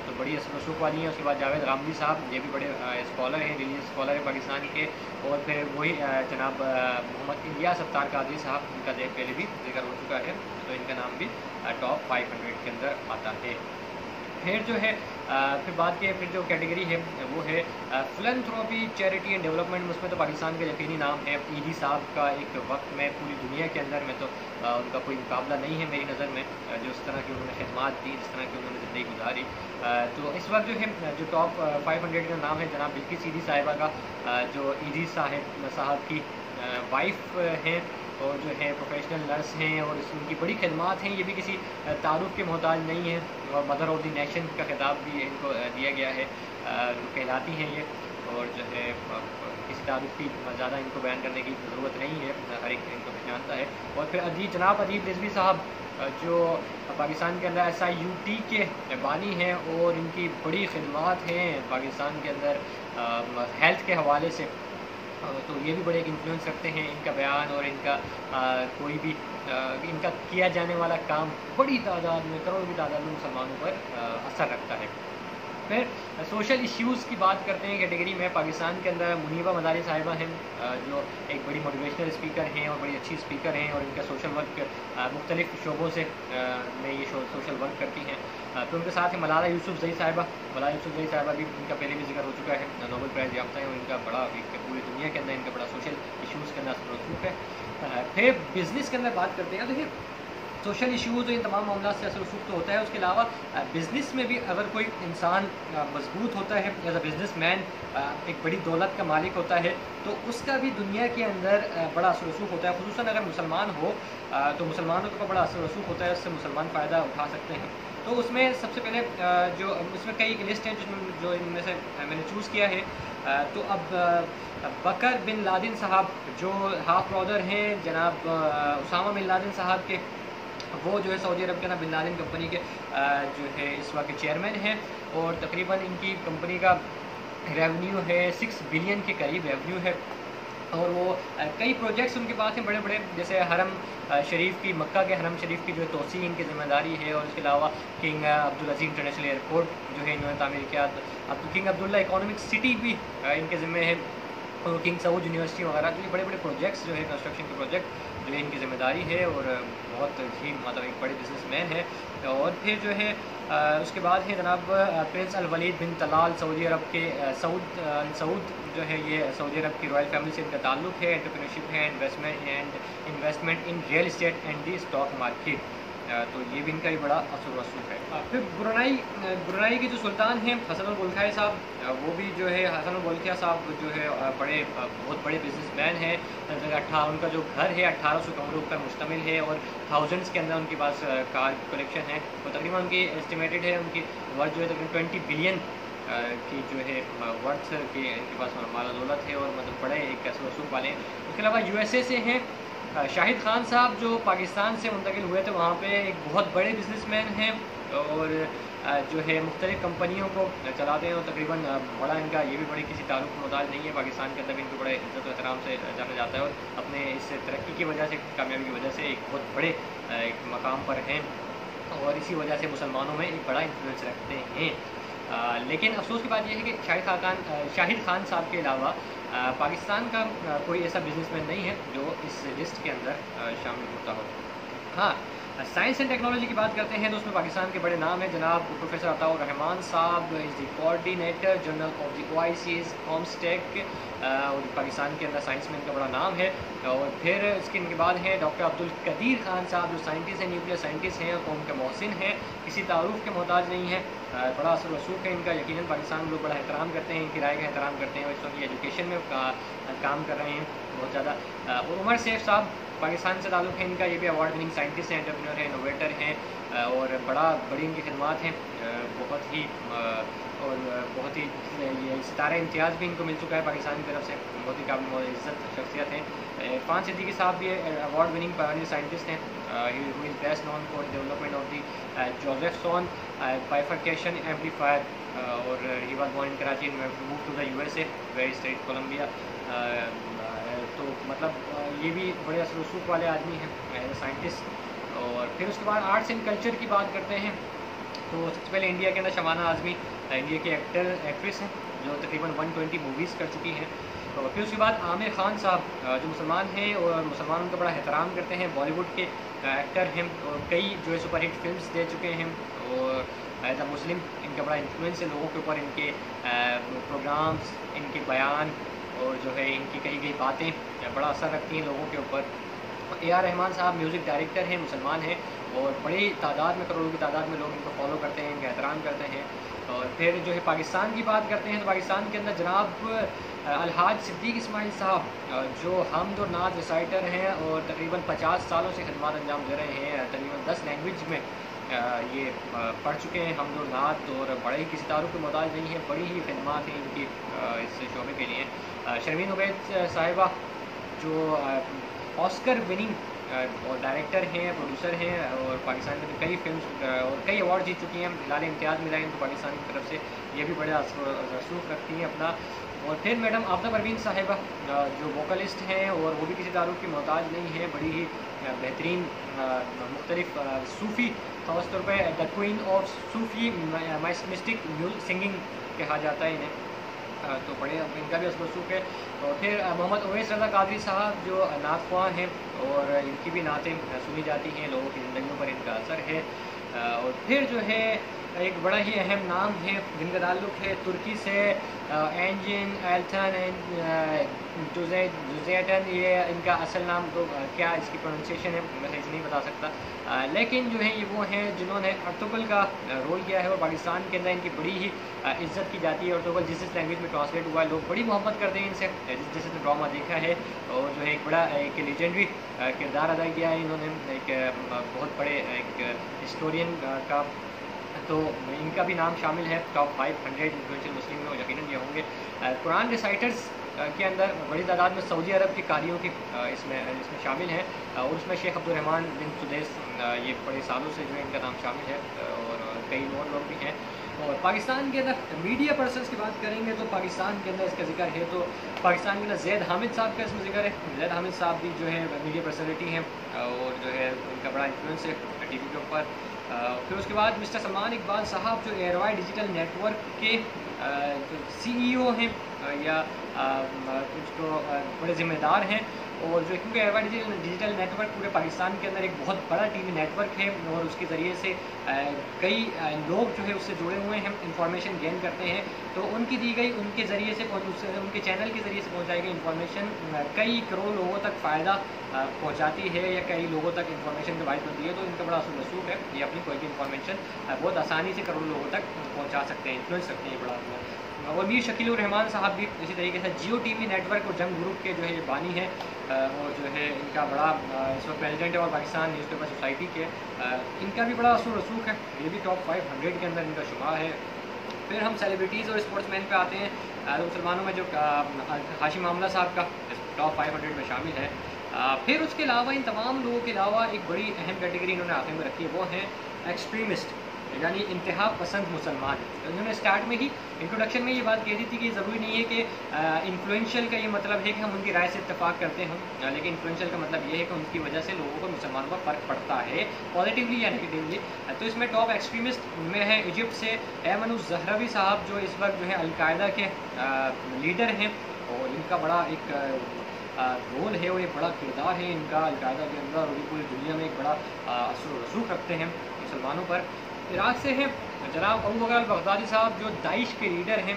S1: तो बड़ी असर रसूख वाली हैं। उसके बाद जावेद गामदी साहब, ये भी बड़े स्कॉलर हैं, रिलीजियस स्कॉलर हैं पाकिस्तान के। और फिर वही जनाब मोहम्मद इलियास अफ्तार कादरी साहब, इनका पहले भी जिक्र हो चुका है, तो इनका नाम भी टॉप 500 के अंदर आता है। फिर जो है फिर बात की फिर जो कैटेगरी है वो है फिलैंथ्रोपी, चैरिटी एंड डेवलपमेंट। उसमें तो पाकिस्तान का यकीनी नाम है ईदी साहब का। एक वक्त में पूरी दुनिया के अंदर में तो उनका कोई मुकाबला नहीं है मेरी नज़र में, जो इस तरह की उन्होंने खिदमत दी, जिस तरह की उन्होंने ज़िंदगी गुजारी। तो इस वक्त जो है जो टॉप 500 का नाम है जनाब बिल्किस ईदी साहिबा का, जो ईदी साहब की वाइफ हैं और जो है प्रोफेशनल नर्स हैं और उनकी बड़ी खदमात हैं, ये भी किसी तारुफ के मोहताज नहीं हैं और मदर ऑफ द नेशन का खिताब भी इनको दिया गया है, कहलाती हैं ये। और जो है किसी तारुफ की ज़्यादा इनको बयान करने की ज़रूरत नहीं है, हर एक इनको जानता है। और फिर जनाब अदीब रिजवी साहब जो पाकिस्तान के अंदर SIUT के बानी हैं और इनकी बड़ी खदमात हैं पाकिस्तान के अंदर हेल्थ के हवाले से, तो ये भी बड़े एक इन्फ्लुएंस रखते हैं। इनका बयान और इनका कोई भी इनका किया जाने वाला काम बड़ी तादाद में, करोड़ों की तादाद में मुसलमानों पर असर रखता है। फिर सोशल इश्यूज़ की बात करते हैं कैटेगरी में, पाकिस्तान के अंदर मुनीबा मदारी साहिबा हैं जो एक बड़ी मोटिवेशनल स्पीकर हैं और बड़ी अच्छी स्पीकर हैं और इनका सोशल वर्क मुख्तलिफ़ शोबों से में ये सोशल वर्क करती हैं। तो उनके साथ ही मलाला यूसुफजई साहिबा, मलाला यूसुफजई साहिबा भी इनका पहले भी जिक्र हो चुका है, नोबेल प्राइज़ याफ्ता है और इनका बड़ा पूरी दुनिया के अंदर इनका बड़ा सोशल इश्यूज़ के अंदर असर है। फिर बिज़नेस के अंदर बात करते हैं, देखिए सोशल इश्यूज़ इन तमाम मामला से असर रसूख तो होता है, उसके अलावा बिज़नेस में भी अगर कोई इंसान मजबूत होता है, एज अ बिज़नेस मैन एक बड़ी दौलत का मालिक होता है, तो उसका भी दुनिया के अंदर बड़ा असर रसूख होता है। खुसूसन अगर मुसलमान हो तो मुसलमानों का बड़ा असर रसूख होता है, उससे मुसलमान फ़ायदा उठा सकते हैं। तो उसमें सबसे पहले जो उसमें कई लिस्ट हैं जो इनमें से मैंने चूज़ किया है। तो अब बकर बिन लादेन साहब जो हाफ ब्रदर हैं जनाब उसामा बिन लादेन साहब के, वो जो है सऊदी अरब के ना बिन लादेन कंपनी के जो है इस वक्त चेयरमैन हैं और तकरीबन इनकी कंपनी का रेवेन्यू है 6 बिलियन के करीब रेवेन्यू है। और वो कई प्रोजेक्ट्स उनके पास हैं बड़े बड़े, जैसे हरम शरीफ की, मक्का के हरम शरीफ की जो तोसी इनकी ज़िम्मेदारी है और इसके अलावा किंग अब्दुल अजीज़ इंटरनेशनल एयरपोर्ट जो है इन्होंने तामीर किया। किंग अब्दुल्ला इकोनॉमिक सिटी भी इनके ज़िम्मे है और किंग सऊद यूनिवर्सिटी वगैरह, तो ये बड़े बड़े प्रोजेक्ट्स जो है कंस्ट्रक्शन के प्रोजेक्ट जो है इनकी ज़िम्मेदारी है और बहुत ही मतलब एक बड़े बिजनेसमैन है। और फिर जो है उसके बाद है जनाब प्रिंस अल वलीद बिन तलाल, सऊदी अरब के सऊद जो है ये सऊदी अरब की रॉयल फैमिली से इनका ताल्लुक़ है। एंटरप्रेन्योरशिप है, investment in real estate and the stock market, तो ये भी इनका भी बड़ा असर वसूख है। फिर ब्रुनाई के जो सुल्तान हैं हसन अल बुल्किया साहब, वो भी जो है हसन अल बुल्किया साहब जो है बहुत बड़े बिजनेसमैन हैं। उनका जो घर है 1800 कमरों पर मुश्तमिल है और थाउजेंड्स के अंदर उनके पास कार कलेक्शन है। तो तकरीबन उनकी एस्टिमेटेड है उनकी वर्थ जो है तकरीबन 20 बिलियन की जो है वर्थ के इनके पास माल दौलत है और मतलब बड़े एक असर वसूख वाले हैं। उसके अलावा USA से हैं शाहिद खान साहब जो पाकिस्तान से मुंतकिल हुए थे, वहाँ पे एक बहुत बड़े बिजनेसमैन हैं और जो है मुख्तलिफ़ कंपनियों को चलाते हैं और तकरीबन बड़ा इनका ये भी बड़ी किसी ताल्लुक़ मोहताज नहीं है, पाकिस्तान के अंदर भी इनको बड़े इज़्ज़त और एहतराम से जाना जाता है और अपने इस तरक्की की वजह से, कामयाबी की वजह से एक बहुत बड़े एक मकाम पर हैं और इसी वजह से मुसलमानों में एक बड़ा इन्फ्लुएंस रखते हैं। लेकिन अफसोस की बात यह है कि शाहिद खान साहब के अलावा पाकिस्तान का कोई ऐसा बिजनेसमैन नहीं है जो इस लिस्ट के अंदर शामिल होता हो। हाँ, साइंस एंड टेक्नोलॉजी की बात करते हैं तो उसमें पाकिस्तान के बड़े नाम हैं जनाब प्रोफेसर अताउर रहमान साहब is the coordinator general of the OIC's कॉम्सटेक और पाकिस्तान के अंदर साइंस में इनका बड़ा नाम है। और फिर इसके इनके बाद हैं डॉक्टर अब्दुल कदीर खान साहब जो साइंटिस्ट हैं, न्यूक्लियर साइंटिस्ट हैं और कौम के मोहसिन हैं, किसी तारुफ के मोहताज नहीं है, बड़ा असर वसूख है इनका। यकीनन पाकिस्तान लोग बड़ा एहतराम करते हैं, इनकी राय का एहतराम करते हैं और इस वक्त एजुकेशन में काम कर रहे हैं बहुत ज़्यादा। और उमर सैफ साहब पाकिस्तान से ताल्लुक़ है इनका, ये भी अवार्ड विनिंग साइंटिस्ट हैं, एंटरप्रेन्योर हैं, इनोवेटर हैं और बड़ी इनकी खदमात हैं बहुत ही ये सितारा इम्तियाज़ भी इनको मिल चुका है पाकिस्तान की तरफ से, बहुत ही काबिल इज़्ज़त शख्सियत हैं। इरफान सिद्दीकी साहब भी अवार्ड विनिंग पाकिस्तानी साइंटिस्ट हैं, who is best known for development of the Josephson bifurcation amplifier और he was born in Karachi and move to the USA where he studied Columbia. तो मतलब ये भी बड़े असर वसूख वाले आदमी हैं एज ए साइंटिस्ट। और फिर उसके बाद आर्ट्स एंड कल्चर की बात करते हैं तो सबसे पहले इंडिया के अंदर शबाना आज़मी इंडिया की एक्ट्रेस हैं जो तकरीबन 120 मूवीज़ कर चुकी हैं। और फिर उसके बाद आमिर खान साहब जो मुसलमान हैं और मुसलमानों का बड़ा एहतराम करते हैं, बॉलीवुड के एक्टर हैं और कई जो है सुपरहिट फिल्म्स दे चुके हैं और एज अ मुस्लिम इनका बड़ा इन्फ्लुएंस है लोगों के ऊपर, इनके प्रोग्राम्स, इनके बयान और जो है इनकी कही गई बातें बड़ा असर रखती हैं लोगों के ऊपर। AR रहमान साहब म्यूज़िक डायरेक्टर हैं, मुसलमान हैं और बड़ी तादाद में, करोड़ों की तादाद में लोग इनको फॉलो करते हैं, इनका एहतराम करते हैं। और फिर जो है पाकिस्तान की बात करते हैं तो पाकिस्तान के अंदर जनाब الحاج صدیق اسماعیل صاحب جو حمد اور نعت ریسائٹر ہیں اور تقریباً 50 سالوں سے خدمات انجام دے رہے ہیں، تقریباً 10 لینگویج میں یہ پڑھ چکے ہیں حمد اور نعت، اور بڑے ہی کسی تعارف کے محتاج نہیں ہیں، بڑی ہی خدمات ہیں ان کی اس شعبے کے لیے۔ شرمین عبید صاحبہ جو آسکر وننگ اور ڈائریکٹر ہیں، پروڈیوسر ہیں، اور پاکستان میں کئی فلمز اور کئی ایوارڈ جیت چکی ہیں، لال امتیاز ملا ہے ان کو پاکستان کی طرف سے، یہ بھی بڑے رسوخ رکھتی ہیں اپنا۔ اور پھر میڈم آفتہ پروین صاحبہ جو ووکلسٹ ہیں اور وہ بھی کسی تعارف کی محتاج نہیں ہیں، بڑی ہی بہترین مختلف صوفی، خاص طور پہ the queen of Sufi mystic singing کہا جاتا ہے انہیں، تو بڑے ان کا بھی اثر رسوخ ہے۔ اور پھر محمد اویس رضا قادری صاحب جو نعت خواں ہیں اور ان کی بھی نعتیں سنی جاتی ہیں، لوگوں کی زندگیوں پر ان کا اثر ہے۔ اور پھر جو ہے ایک بڑا ہی اہم نام ہے جن کا تعلق ہے ترکی سے، اینجن ایلتھن جوزیٹن، یہ ان کا اصل نام تو کیا اس کی پروننسیشن ہے میں صحیح نہیں بتا سکتا، لیکن جو ہے یہ وہ ہیں جنہوں نے ارطغرل کا رول کیا ہے، اور پاکستان کے اندر ان کی بڑی ہی عزت کی جاتی ہے۔ ارطغرل جس لینگویج میں ٹرانسلیٹ ہوا ہے، لوگ بڑی محبت کرتے ہیں ان سے، جس نے ڈرامہ دیکھا ہے، اور جو ہے ایک بڑا ایک لیجنڈری کردار ادا کیا ہے انہوں نے، ایک بہت بڑے ایک ہسٹورین کا، تو ان کا بھی نام شامل ہے ٹاپ 500 انفلوئنشل مسلم میں، یقیناً یہ ہوں گے۔ قرآن ریسائٹرز کے اندر بڑی تعداد میں سعودی عرب کے قاریوں کی اس میں شامل ہیں، اور اس میں شیخ عبدالرحمن بن سدیس یہ بڑے سالوں سے جو ہے ان کا نام شامل ہے، اور کئی اور لوگ بھی ہیں۔ اور پاکستان کے اندر میڈیا پرسنس کی بات کریں گے تو پاکستان کے اندر اس کا ذکر ہے، تو پاکستان کے اندر زید حامد صاحب کا اس میں ذکر ہے۔ زید حامد صاحب بھی جو ہے میڈیا پرسنالٹی ہیں، اور جو ہے ان کا بڑا انفلوئنس ہے ٹی وی کے اوپر۔ پھر اس کے بعد مسٹر سلمان اقبال صاحب جو ایئروائی ڈیجیٹل نیٹ ورک کے سی ای او ہیں، یا کچھ تو بڑے ذمہ دار ہیں، اور جو کیونکہ ایئروائی ڈیجیٹل نیٹ ورک پورے پاکستان کے اندر ایک بہت بڑا ٹی وی نیٹ ورک ہے، اور اس کے ذریعے سے کئی لوگ جو ہے اس سے جڑے ہوئے ہیں، انفارمیشن گین کرتے ہیں، تو ان کی دی گئی ان کے ذریعے سے ان کے چینل کے ذریعے سے پہنچائی گئی انفارمیشن کئی کروڑ لوگوں تک فائدہ پہنچاتی ہے، یا کئی لوگوں تک انفارمیشن کا باعث بنتی ہے، تو ان کا بڑا اثر رسوخ ہے، یہ اپنی کوئی بھی انفارمیشن بہت آسانی سے کروڑوں لوگوں تک پہنچا سکتے ہیں، انفلوئنس رکھتے ہیں بڑا۔ اور میر شکیل الرحمان صاحب بھی اسی طریقے سے Geo TV network اور جنگ گروپ کے جو ہے یہ بانی ہیں، اور جو ہے ان کا بڑا اس وقت پریزیڈنٹ ہے، اور پاکستان نیوز پیپر سوسائٹی کے ان کا بھی بڑا اثر رسوخ ہے، یہ بھی ٹاپ 500 کے اندر ان کا شمار ہے۔ پھر ہم سیلیبریٹیز اور اسپورٹس مین پہ آتے ہیں، مسلمانوں میں جو ہاشم عاملہ صاحب کا ٹاپ 500 میں شامل ہے۔ پھر اس کے علاوہ ان تمام لوگوں کے علاوہ ایک بڑی اہم کیٹیگری انہوں نے آخر میں رکھی ہے، وہ ہیں ایکسٹریمسٹ، یعنی انتہا پسند مسلمان۔ انہوں نے اسٹارٹ میں ہی انٹروڈکشن میں یہ بات کہی تھی کہ ضروری نہیں ہے کہ انفلوئنشل کا یہ مطلب ہے کہ ہم ان کی رائے سے اتفاق کرتے ہیں، لیکن انفلوئنشل کا مطلب یہ ہے کہ ان کی وجہ سے لوگوں کو مسلمانوں پر فرق پڑتا ہے، پازیٹیولی یا نیگیٹیولی۔ تو اس میں ٹاپ ایکسٹریمسٹ میں ہے ایجپٹ سے ایمن الزہراوی صاحب، جو اس وقت جو ہے القاعدہ کے لیڈر ہیں، اور ان کا بڑا ایک رول ہے اور ایک بڑا کردار ہے ان کا القاعدہ کے اندر، اور یہ پوری دنیا میں ایک بڑا اثر و رسوخ رکھتے ہیں مسلمانوں پر۔ عراق سے ہیں جناب ابو بکر البغدادی صاحب، جو داعش کے لیڈر ہیں،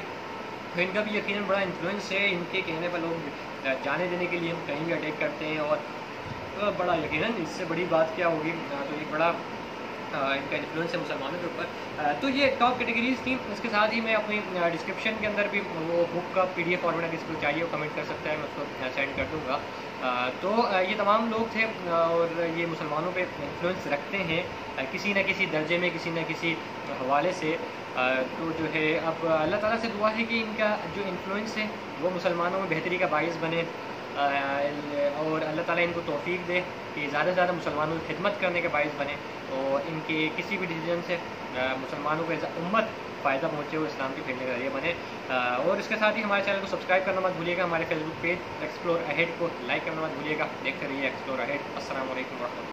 S1: تو ان کا بھی یقیناً بڑا انفلوئنس ہے، ان کے کہنے پر لوگ جانے دینے کے لیے ہم کہیں بھی اٹیک کرتے ہیں، اور بڑا یقیناً اس سے بڑی بات کیا ہوگی، تو ایک بڑا ان کا انفلوئنس ہے مسلمانوں کے اوپر۔ تو یہ ٹاپ کیٹیگریز تھیں، اس کے ساتھ ہی میں اپنی ڈسکرپشن کے اندر بھی وہ بک کا PDF فارمیٹ کسی کو چاہیے وہ کمنٹ کر سکتا ہے، میں اس کو سینڈ کر دوں گا۔ تو یہ تمام لوگ تھے، اور یہ مسلمانوں پہ انفلوئنس رکھتے ہیں کسی نہ کسی درجے میں، کسی نہ کسی حوالے سے۔ تو جو ہے اب اللہ تعالیٰ سے دعا ہے کہ ان کا جو انفلوئنس ہے وہ مسلمانوں میں بہتری کا باعث بنے، اور اللہ تعالیٰ ان کو توفیق دے کہ زیادہ سے زیادہ مسلمانوں کی خدمت کرنے کے باعث بنے، اور ان کے کسی بھی ڈیسیجن سے مسلمانوں کو ایز امت فائدہ پہنچے، وہ اسلام کی پھیلنے کا ذریعہ بنے۔ اور اس کے ساتھ ہی ہمارے چینل کو سبسکرائب کرنا مت بھولیے گا، ہمارے فیس بک پیج ایکسپلور اہیڈ کو لائک کرنا مت بھولیے گا، دیکھتے رہیے ایکسپلور اہیڈ۔ السلام علیکم ورحمۃ اللہ۔